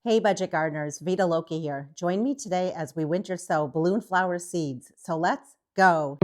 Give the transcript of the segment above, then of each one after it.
Hey budget gardeners, Vita Loki here. Join me today as we winter sow balloon flower seeds. So let's go.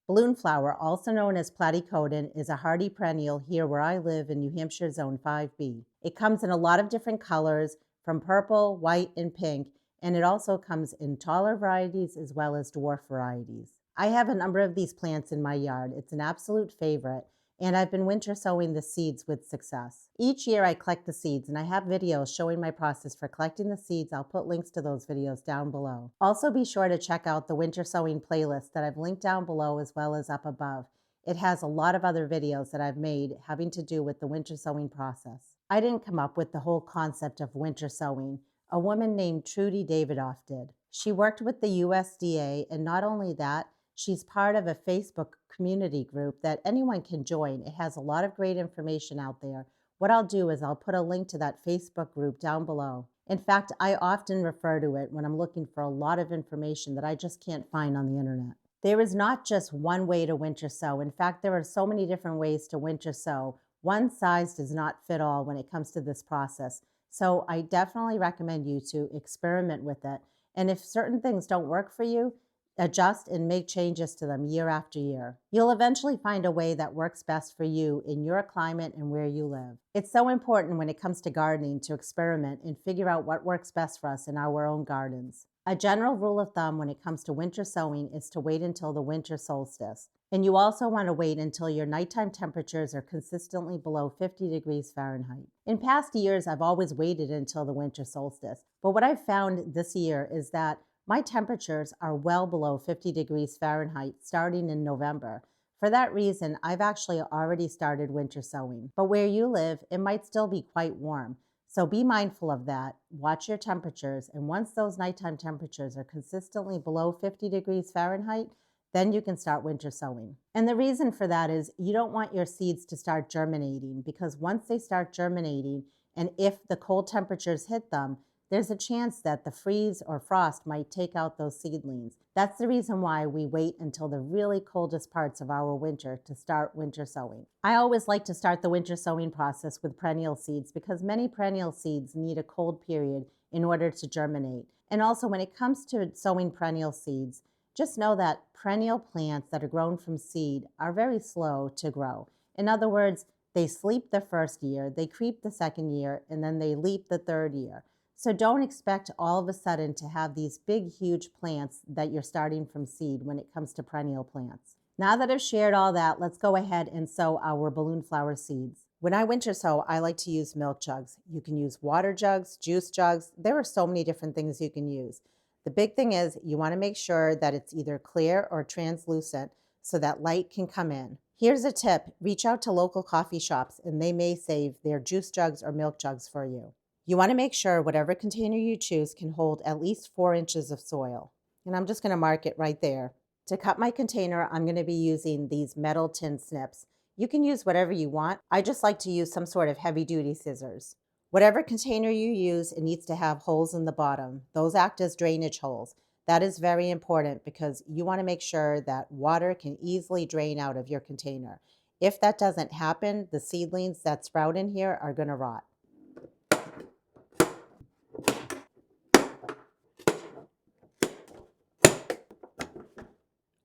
Balloon flower, also known as Platycodon, is a hardy perennial here where I live in New Hampshire Zone 5B. It comes in a lot of different colors, from purple, white, and pink, and it also comes in taller varieties as well as dwarf varieties. I have a number of these plants in my yard. It's an absolute favorite, and I've been winter sowing the seeds with success. Each year I collect the seeds, and I have videos showing my process for collecting the seeds. I'll put links to those videos down below. Also be sure to check out the winter sowing playlist that I've linked down below as well as up above. It has a lot of other videos that I've made having to do with the winter sowing process. I didn't come up with the whole concept of winter sowing. A woman named Trudy Davidoff did. She worked with the USDA, and not only that, she's part of a Facebook community group that anyone can join. It has a lot of great information out there. What I'll do is I'll put a link to that Facebook group down below. In fact, I often refer to it when I'm looking for a lot of information that I just can't find on the internet. There is not just one way to winter sow. In fact, there are so many different ways to winter sow. One size does not fit all when it comes to this process. So I definitely recommend you to experiment with it. And if certain things don't work for you, adjust and make changes to them year after year. You'll eventually find a way that works best for you in your climate and where you live. It's so important when it comes to gardening to experiment and figure out what works best for us in our own gardens. A general rule of thumb when it comes to winter sowing is to wait until the winter solstice. And you also want to wait until your nighttime temperatures are consistently below 50 degrees Fahrenheit. In past years, I've always waited until the winter solstice. But what I've found this year is that my temperatures are well below 50 degrees Fahrenheit starting in November. For that reason, I've actually already started winter sowing. But where you live, it might still be quite warm. So be mindful of that. Watch your temperatures. And once those nighttime temperatures are consistently below 50 degrees Fahrenheit, then you can start winter sowing. And the reason for that is you don't want your seeds to start germinating, because once they start germinating, and if the cold temperatures hit them, there's a chance that the freeze or frost might take out those seedlings. That's the reason why we wait until the really coldest parts of our winter to start winter sowing. I always like to start the winter sowing process with perennial seeds because many perennial seeds need a cold period in order to germinate. And also when it comes to sowing perennial seeds, just know that perennial plants that are grown from seed are very slow to grow. In other words, they sleep the first year, they creep the second year, and then they leap the third year. So don't expect all of a sudden to have these big, huge plants that you're starting from seed when it comes to perennial plants. Now that I've shared all that, let's go ahead and sow our balloon flower seeds. When I winter sow, I like to use milk jugs. You can use water jugs, juice jugs. There are so many different things you can use. The big thing is you want to make sure that it's either clear or translucent so that light can come in. Here's a tip. Reach out to local coffee shops and they may save their juice jugs or milk jugs for you. You want to make sure whatever container you choose can hold at least 4 inches of soil. And I'm just going to mark it right there. To cut my container, I'm going to be using these metal tin snips. You can use whatever you want. I just like to use some sort of heavy-duty scissors. Whatever container you use, it needs to have holes in the bottom. Those act as drainage holes. That is very important because you want to make sure that water can easily drain out of your container. If that doesn't happen, the seedlings that sprout in here are going to rot.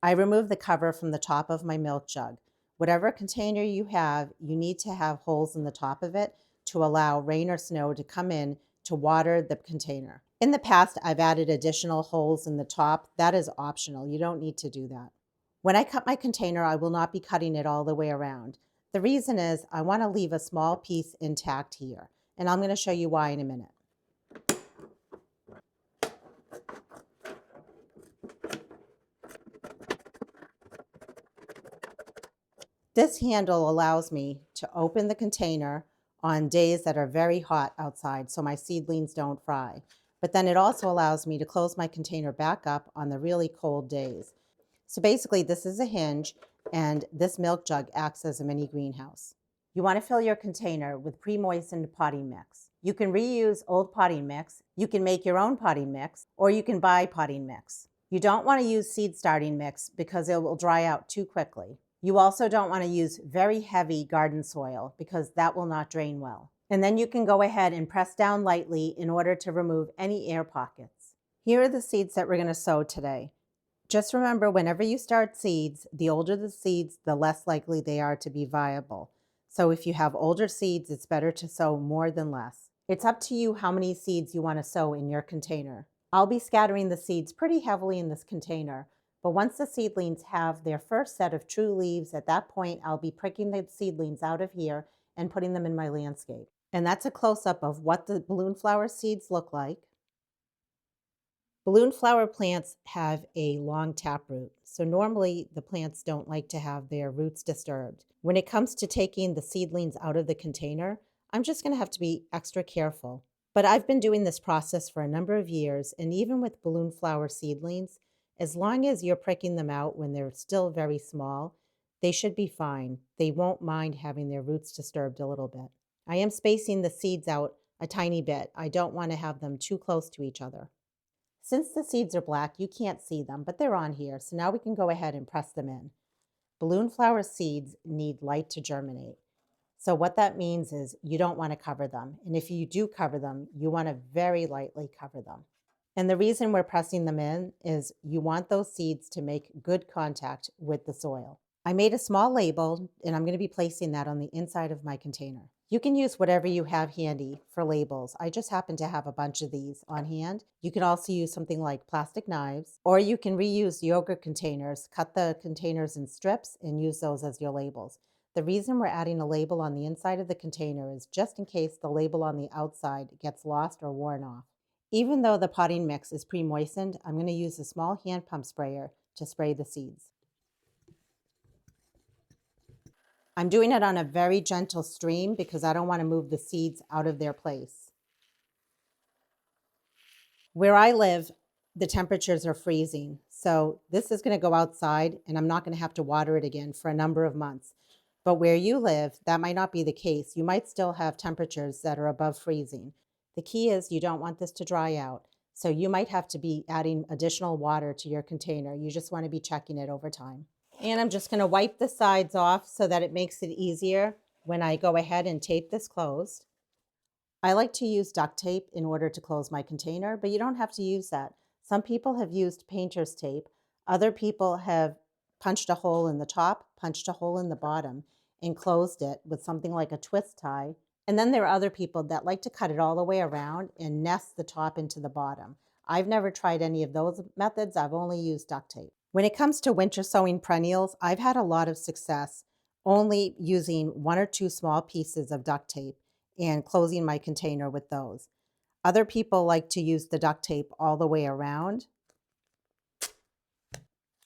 I remove the cover from the top of my milk jug. Whatever container you have, you need to have holes in the top of it to allow rain or snow to come in to water the container. In the past, I've added additional holes in the top. That is optional. You don't need to do that. When I cut my container, I will not be cutting it all the way around. The reason is I want to leave a small piece intact here, and I'm going to show you why in a minute. This handle allows me to open the container on days that are very hot outside so my seedlings don't fry. But then it also allows me to close my container back up on the really cold days. So basically this is a hinge and this milk jug acts as a mini greenhouse. You want to fill your container with pre-moistened potting mix. You can reuse old potting mix, you can make your own potting mix, or you can buy potting mix. You don't want to use seed starting mix because it will dry out too quickly. You also don't want to use very heavy garden soil because that will not drain well. And then you can go ahead and press down lightly in order to remove any air pockets. Here are the seeds that we're going to sow today. Just remember, whenever you start seeds, the older the seeds, the less likely they are to be viable. So if you have older seeds, it's better to sow more than less. It's up to you how many seeds you want to sow in your container. I'll be scattering the seeds pretty heavily in this container, but once the seedlings have their first set of true leaves, at that point, I'll be pricking the seedlings out of here and putting them in my landscape. And that's a close-up of what the balloon flower seeds look like. Balloon flower plants have a long taproot, so normally the plants don't like to have their roots disturbed. When it comes to taking the seedlings out of the container, I'm just going to have to be extra careful. But I've been doing this process for a number of years, and even with balloon flower seedlings, as long as you're pricking them out when they're still very small, they should be fine. They won't mind having their roots disturbed a little bit. I am spacing the seeds out a tiny bit. I don't want to have them too close to each other. Since the seeds are black, you can't see them, but they're on here. So now we can go ahead and press them in. Balloon flower seeds need light to germinate. So what that means is you don't want to cover them. And if you do cover them, you want to very lightly cover them. And the reason we're pressing them in is you want those seeds to make good contact with the soil. I made a small label, and I'm going to be placing that on the inside of my container. You can use whatever you have handy for labels. I just happen to have a bunch of these on hand. You can also use something like plastic knives, or you can reuse yogurt containers, cut the containers in strips, and use those as your labels. The reason we're adding a label on the inside of the container is just in case the label on the outside gets lost or worn off. Even though the potting mix is pre-moistened, I'm going to use a small hand pump sprayer to spray the seeds. I'm doing it on a very gentle stream because I don't want to move the seeds out of their place. Where I live, the temperatures are freezing. So this is going to go outside and I'm not going to have to water it again for a number of months. But where you live, that might not be the case. You might still have temperatures that are above freezing. The key is you don't want this to dry out. So you might have to be adding additional water to your container. You just want to be checking it over time. And I'm just going to wipe the sides off so that it makes it easier when I go ahead and tape this closed. I like to use duct tape in order to close my container, but you don't have to use that. Some people have used painter's tape. Other people have punched a hole in the top, punched a hole in the bottom, and closed it with something like a twist tie. And then there are other people that like to cut it all the way around and nest the top into the bottom. I've never tried any of those methods. I've only used duct tape. When it comes to winter sowing perennials, I've had a lot of success only using one or two small pieces of duct tape and closing my container with those. Other people like to use the duct tape all the way around.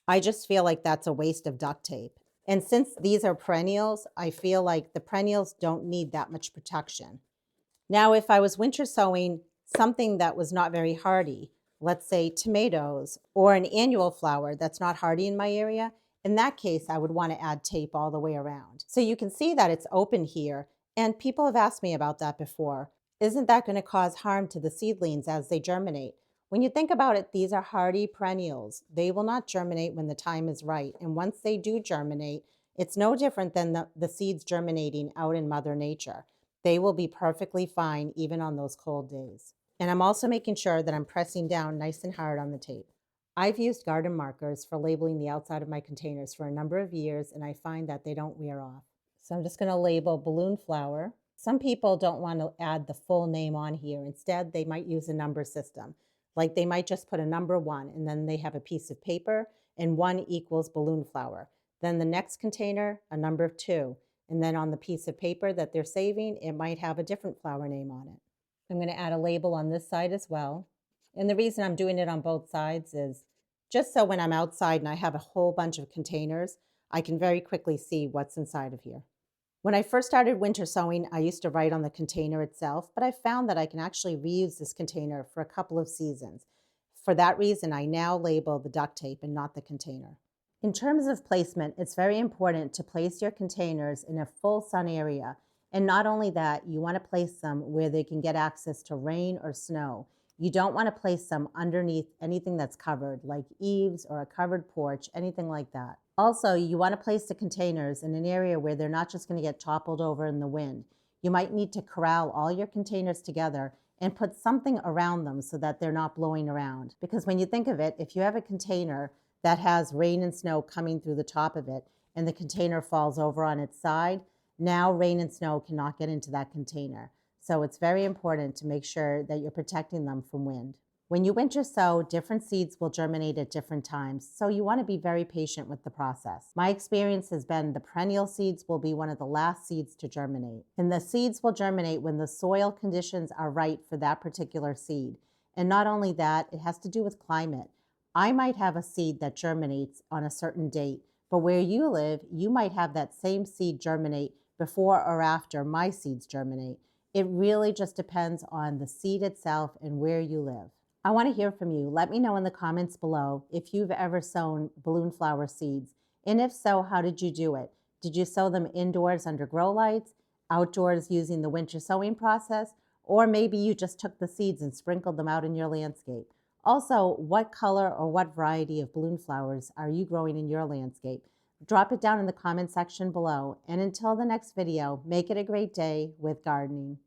I just feel like that's a waste of duct tape. And since these are perennials, I feel like the perennials don't need that much protection. Now, if I was winter sowing something that was not very hardy, let's say tomatoes or an annual flower that's not hardy in my area, in that case, I would want to add tape all the way around. So you can see that it's open here, and people have asked me about that before. Isn't that going to cause harm to the seedlings as they germinate? When you think about it, these are hardy perennials. They will not germinate when the time is right. And once they do germinate, it's no different than the seeds germinating out in Mother Nature. They will be perfectly fine even on those cold days. And I'm also making sure that I'm pressing down nice and hard on the tape. I've used garden markers for labeling the outside of my containers for a number of years, and I find that they don't wear off. So I'm just going to label balloon flower. Some people don't want to add the full name on here. Instead, they might use a number system. Like they might just put a number 1, and then they have a piece of paper, and 1 equals balloon flower. Then the next container, a number 2. And then on the piece of paper that they're saving, it might have a different flower name on it. I'm going to add a label on this side as well. And the reason I'm doing it on both sides is just so when I'm outside and I have a whole bunch of containers, I can very quickly see what's inside of here. When I first started winter sowing, I used to write on the container itself, but I found that I can actually reuse this container for a couple of seasons. For that reason, I now label the duct tape and not the container. In terms of placement, it's very important to place your containers in a full sun area. And not only that, you want to place them where they can get access to rain or snow. You don't want to place them underneath anything that's covered, like eaves or a covered porch, anything like that. Also, you want to place the containers in an area where they're not just going to get toppled over in the wind. You might need to corral all your containers together and put something around them so that they're not blowing around. Because when you think of it, if you have a container that has rain and snow coming through the top of it and the container falls over on its side, now rain and snow cannot get into that container. So it's very important to make sure that you're protecting them from wind. When you winter sow, different seeds will germinate at different times, so you want to be very patient with the process. My experience has been the perennial seeds will be one of the last seeds to germinate. And the seeds will germinate when the soil conditions are right for that particular seed. And not only that, it has to do with climate. I might have a seed that germinates on a certain date, but where you live, you might have that same seed germinate before or after my seeds germinate. It really just depends on the seed itself and where you live. I want to hear from you. Let me know in the comments below if you've ever sown balloon flower seeds. And if so, how did you do it? Did you sow them indoors under grow lights, outdoors using the winter sowing process, or maybe you just took the seeds and sprinkled them out in your landscape? Also, what color or what variety of balloon flowers are you growing in your landscape? Drop it down in the comment section below. And until the next video, make it a great day with gardening.